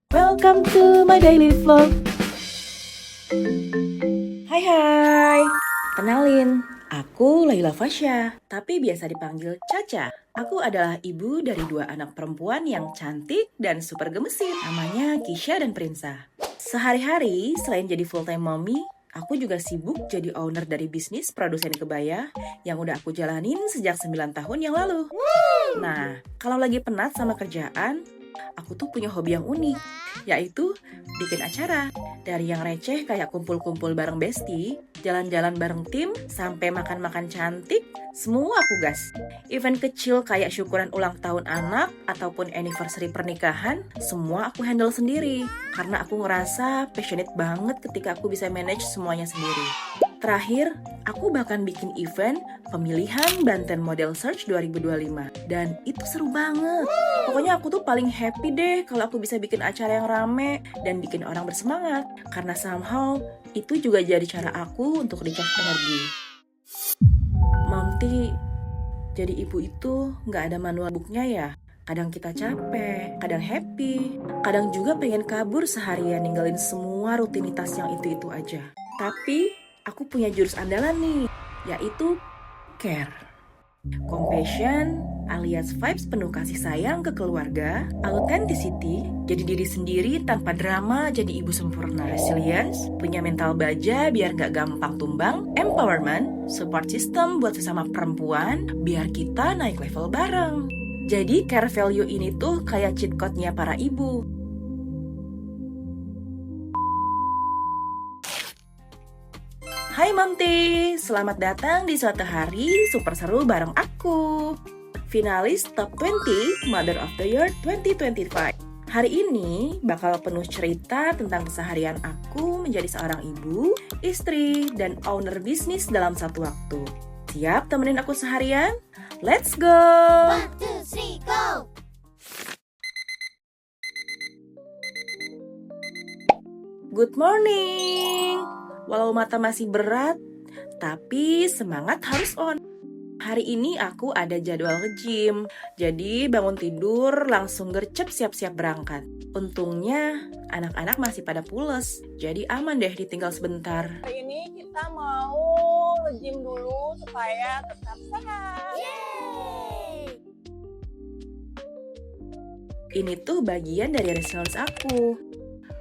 Welcome to my daily vlog. Hai, kenalin, aku Laila Fasya, tapi biasa dipanggil Caca. Aku adalah ibu dari 2 anak perempuan yang cantik dan super gemesin, namanya Kisha dan Prinsa. Sehari-hari, selain jadi full-time mommy, aku juga sibuk jadi owner dari bisnis produsen kebaya yang udah aku jalanin sejak 9 tahun yang lalu. Nah, kalau lagi penat sama kerjaan, aku tuh punya hobi yang unik, yaitu bikin acara. Dari yang receh kayak kumpul-kumpul bareng bestie, jalan-jalan bareng tim, sampai makan-makan cantik, semua aku gas. Event kecil kayak syukuran ulang tahun anak ataupun anniversary pernikahan, semua aku handle sendiri. Karena aku ngerasa passionate banget ketika aku bisa manage semuanya sendiri. Terakhir, aku bahkan bikin event pemilihan Banten Model Search 2025. Dan itu seru banget. Pokoknya aku tuh paling happy deh kalau aku bisa bikin acara yang rame dan bikin orang bersemangat. Karena somehow, itu juga jadi cara aku untuk recharge energi. Mamti, jadi ibu itu nggak ada manual booknya ya? Kadang kita capek, kadang happy, kadang juga pengen kabur seharian ninggalin semua rutinitas yang itu-itu aja. Tapi, aku punya jurus andalan nih, yaitu care. Compassion alias vibes penuh kasih sayang ke keluarga, authenticity, jadi diri sendiri tanpa drama jadi ibu sempurna, resilience, punya mental baja biar gak gampang tumbang, empowerment, support system buat sesama perempuan biar kita naik level bareng. Jadi care value ini tuh kayak cheat code-nya para ibu. Hai Mamti, selamat datang di suatu hari super seru bareng aku, finalis Top 20 Mother of the Year 2025. Hari ini bakal penuh cerita tentang keseharian aku menjadi seorang ibu, istri, dan owner bisnis dalam satu waktu. Siap temenin aku seharian? Let's go! 1, 2, 3, go! Good morning! Walau mata masih berat, tapi semangat harus on. Hari ini aku ada jadwal nge-gym, jadi bangun tidur langsung gercep siap-siap berangkat. Untungnya anak-anak masih pada pules, jadi aman deh ditinggal sebentar. Hari ini kita mau nge-gym dulu supaya tetap sehat. Ini tuh bagian dari resilience aku,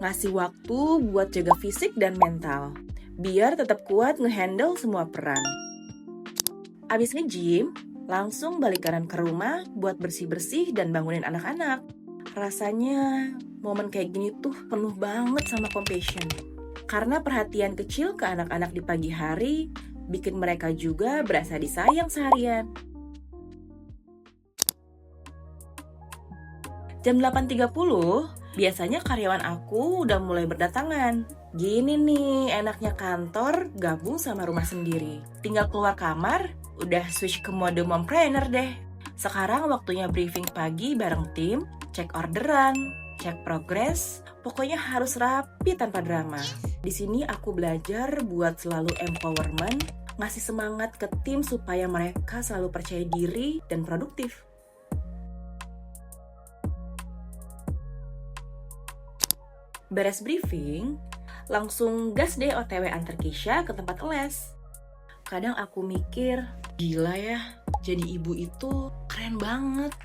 ngasih waktu buat jaga fisik dan mental, biar tetap kuat ngehandle semua peran. Abis nge-gym, langsung balik kanan ke rumah buat bersih-bersih dan bangunin anak-anak. Rasanya momen kayak gini tuh penuh banget sama compassion. Karena perhatian kecil ke anak-anak di pagi hari bikin mereka juga berasa disayang seharian. Jam 8.30, biasanya karyawan aku udah mulai berdatangan. Gini nih, enaknya kantor gabung sama rumah sendiri. Tinggal keluar kamar, udah switch ke mode mompreneur deh. Sekarang waktunya briefing pagi bareng tim, cek orderan, cek progres, pokoknya harus rapi tanpa drama. Di sini aku belajar buat selalu empowerment, ngasih semangat ke tim supaya mereka selalu percaya diri dan produktif. Beres briefing, langsung gas deh OTW antar Kisha ke tempat les. Kadang aku mikir, gila ya, jadi ibu itu keren banget.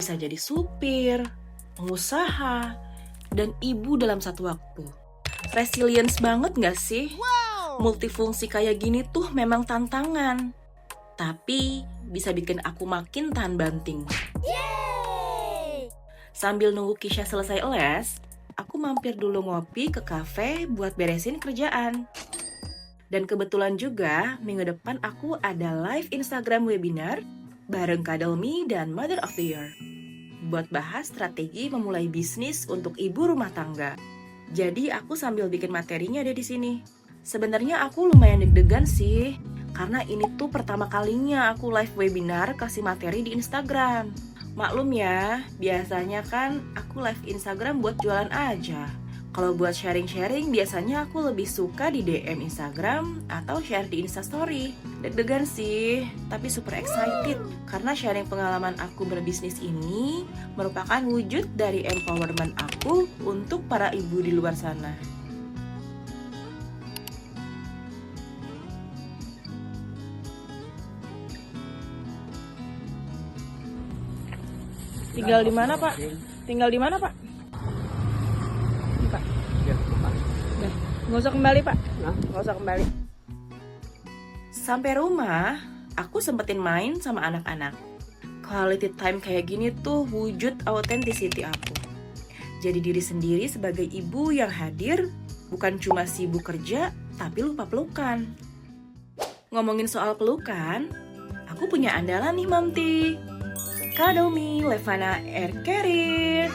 Bisa jadi supir, pengusaha, dan ibu dalam satu waktu. Resilience banget gak sih? Multifungsi kayak gini tuh memang tantangan. Tapi bisa bikin aku makin tahan banting. Sambil nunggu Kisha selesai les, aku mampir dulu ngopi ke kafe buat beresin kerjaan. Dan kebetulan juga minggu depan aku ada live Instagram webinar bareng Kadelmi dan Mother of the Year buat bahas strategi memulai bisnis untuk ibu rumah tangga. Jadi aku sambil bikin materinya ada di sini. Sebenarnya aku lumayan deg-degan sih, karena ini tuh pertama kalinya aku live webinar kasih materi di Instagram. Maklum ya, biasanya kan aku live Instagram buat jualan aja. Kalau buat sharing-sharing, biasanya aku lebih suka di DM Instagram atau share di Instastory. Deg-degan sih, tapi super excited. Karena sharing pengalaman aku berbisnis ini merupakan wujud dari empowerment aku untuk para ibu di luar sana. Tinggal di mana, Pak? Tinggal di mana, Pak? Ini, Pak. Udah. Nggak usah kembali, Pak. Nggak usah kembali. Sampai rumah, aku sempetin main sama anak-anak. Quality time kayak gini tuh wujud authenticity aku. Jadi diri sendiri sebagai ibu yang hadir, bukan cuma sibuk kerja, tapi lupa pelukan. Ngomongin soal pelukan, aku punya andalan nih Mamti. Kadomi Levana Air Carrier.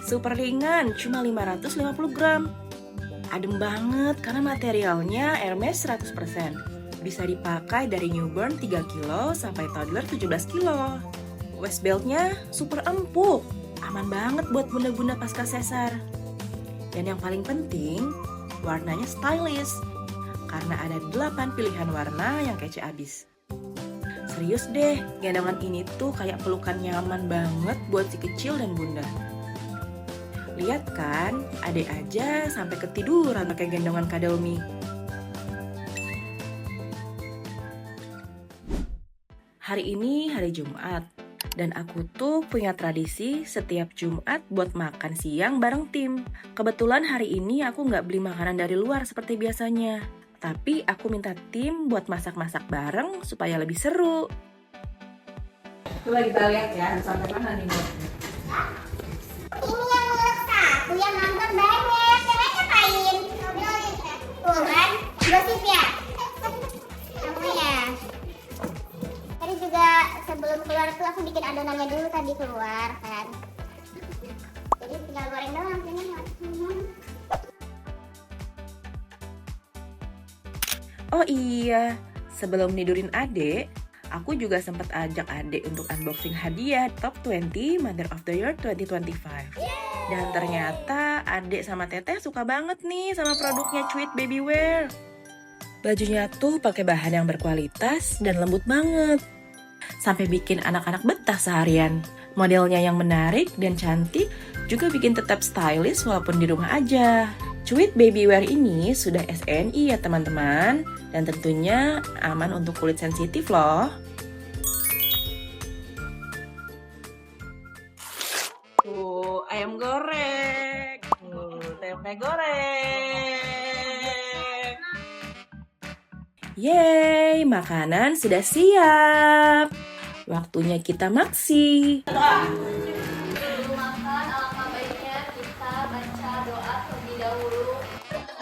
Super ringan, cuma 550 gram. Adem banget karena materialnya Hermes 100%. Bisa dipakai dari newborn 3 kilo sampai toddler 17 kilo. Waist beltnya super empuk, aman banget buat bunda-bunda pasca sesar. Dan yang paling penting, warnanya stylish. Karena ada 8 pilihan warna yang kece abis. Serius deh, gendongan ini tuh kayak pelukan nyaman banget buat si kecil dan bunda. Lihat kan, adek aja sampai ketiduran pakai gendongan Kadomi. Hari ini hari Jumat, dan aku tuh punya tradisi setiap Jumat buat makan siang bareng tim. Kebetulan hari ini aku nggak beli makanan dari luar seperti biasanya. Tapi aku minta tim buat masak-masak bareng supaya lebih seru. Coba kita lihat ya, sampai mana nih, Bu? Ini yang ngulek satu, yang nonton banyak. Yang lain ngapain? Tuh kan, gosip ya? Kamu ya? Tadi juga sebelum keluar tuh aku bikin adonannya dulu tadi keluar kan. Jadi tinggal goreng doang, ini. Oh iya, sebelum nidurin adek, aku juga sempat ajak adek untuk unboxing hadiah Top 20 Mother of the Year 2025. Dan ternyata adek sama teteh suka banget nih sama produknya Sweet Baby Wear. Bajunya tuh pakai bahan yang berkualitas dan lembut banget. Sampai bikin anak-anak betah seharian. Modelnya yang menarik dan cantik juga bikin tetap stylish walaupun di rumah aja. Sweet Baby Wear ini sudah SNI ya teman-teman, dan tentunya aman untuk kulit sensitif loh. Tuh, ayam goreng. Tempe goreng. Yeay, makanan sudah siap. Waktunya kita maksi.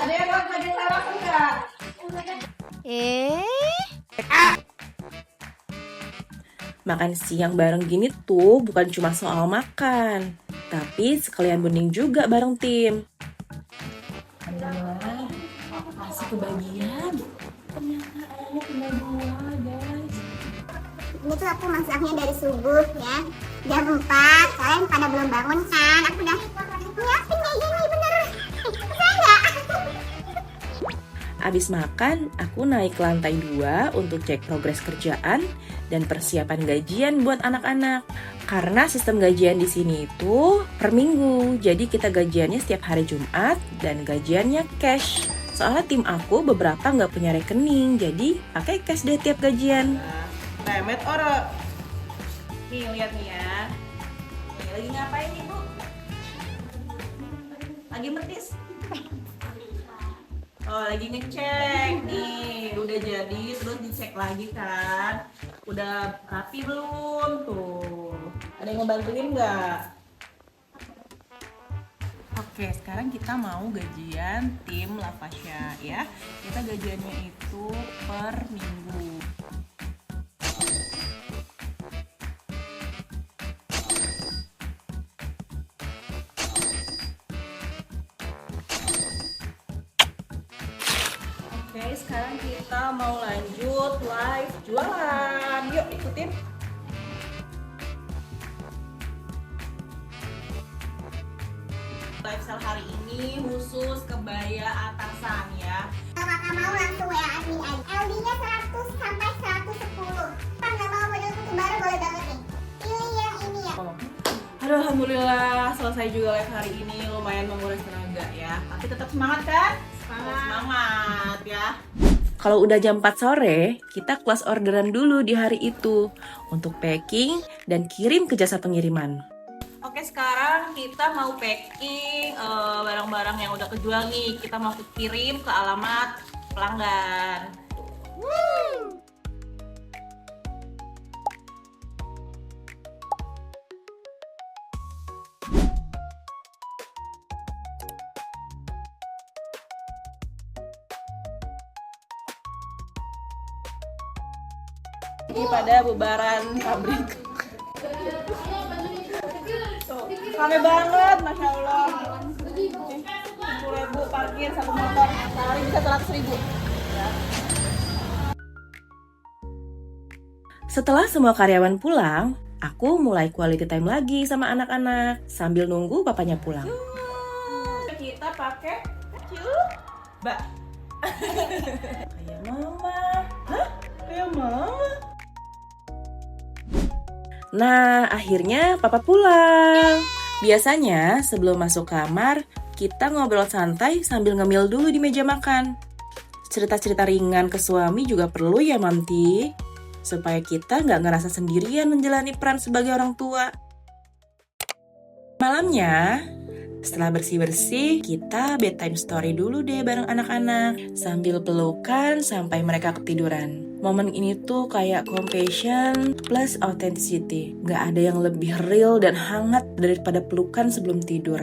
Ada yang lakukan enggak? Makan siang bareng gini tuh bukan cuma soal makan, tapi sekalian bonding juga bareng tim. Masih kebagian. Ternyata ayamnya tinggal 2, guys. Ini tuh aku masaknya dari subuh ya. Jam 4, kalian pada belum bangun kan? Aku udah nyiapin kayak gini bener. Saya enggak? Abis makan, aku naik ke lantai 2 untuk cek progres kerjaan dan persiapan gajian buat anak-anak. Karena sistem gajian di sini itu per minggu, jadi kita gajiannya setiap hari Jumat dan gajiannya cash. Soalnya tim aku beberapa nggak punya rekening, jadi pakai cash deh tiap gajian. Remet ora. Nih lihat nih ya. Nih, lagi ngapain nih, Bu? Lagi metis. Oh, lagi ngecek nih, udah jadi, terus dicek lagi kan. Udah rapi belum tuh? Ada yang ngebantuin nggak? Oke, sekarang kita mau gajian tim Lavasya ya. Kita gajiannya itu per minggu. Oke, sekarang kita mau lanjut live jualan. Yuk ikutin. Lifestyle hari ini khusus kebaya atasan ya. Kalau kakak mau langsung WA admin aja. LD-nya 100 sampai 110. Kan nggak mau model kutu baru boleh banget nih. Pilih yang ini ya. Aduh, alhamdulillah selesai juga live hari ini, lumayan menguras tenaga ya. Tapi tetap semangat kan? Semangat ya. Kalau udah jam 4 sore, kita close orderan dulu di hari itu untuk packing dan kirim ke jasa pengiriman. Oke, sekarang kita mau packing barang-barang yang udah kejual nih. Kita mau kirim ke alamat pelanggan. Ini pada bubaran pabrik. Rame banget, Masya Allah. 10.000 parkir satu motor, sehari bisa 100.000. Setelah semua karyawan pulang, aku mulai quality time lagi sama anak-anak sambil nunggu papanya pulang. Kita pakai coba. Kayak mama. Hah? Kayak mama. Nah, akhirnya papa pulang. Biasanya sebelum masuk kamar, kita ngobrol santai sambil ngemil dulu di meja makan. Cerita-cerita ringan ke suami juga perlu ya, Mamti. Supaya kita nggak ngerasa sendirian menjalani peran sebagai orang tua. Malamnya, setelah bersih-bersih, kita bedtime story dulu deh bareng anak-anak. Sambil pelukan sampai mereka ketiduran. Momen ini tuh kayak compassion plus authenticity. Gak ada yang lebih real dan hangat daripada pelukan sebelum tidur.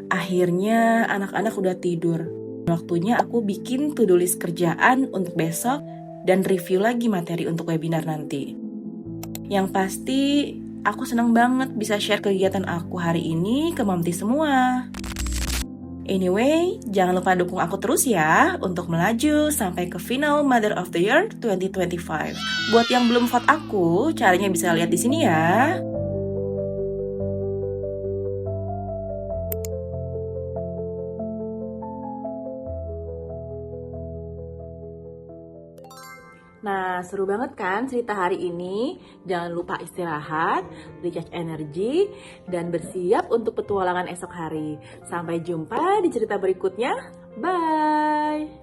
Akhirnya anak-anak udah tidur. Waktunya aku bikin to-do list kerjaan untuk besok dan review lagi materi untuk webinar nanti. Yang pasti, aku senang banget bisa share kegiatan aku hari ini ke Mamti semua. Anyway, jangan lupa dukung aku terus ya untuk melaju sampai ke final Mother of the Year 2025. Buat yang belum vote aku, caranya bisa lihat di sini ya. Nah, seru banget kan cerita hari ini? Jangan lupa istirahat, recharge energi, dan bersiap untuk petualangan esok hari. Sampai jumpa di cerita berikutnya. Bye!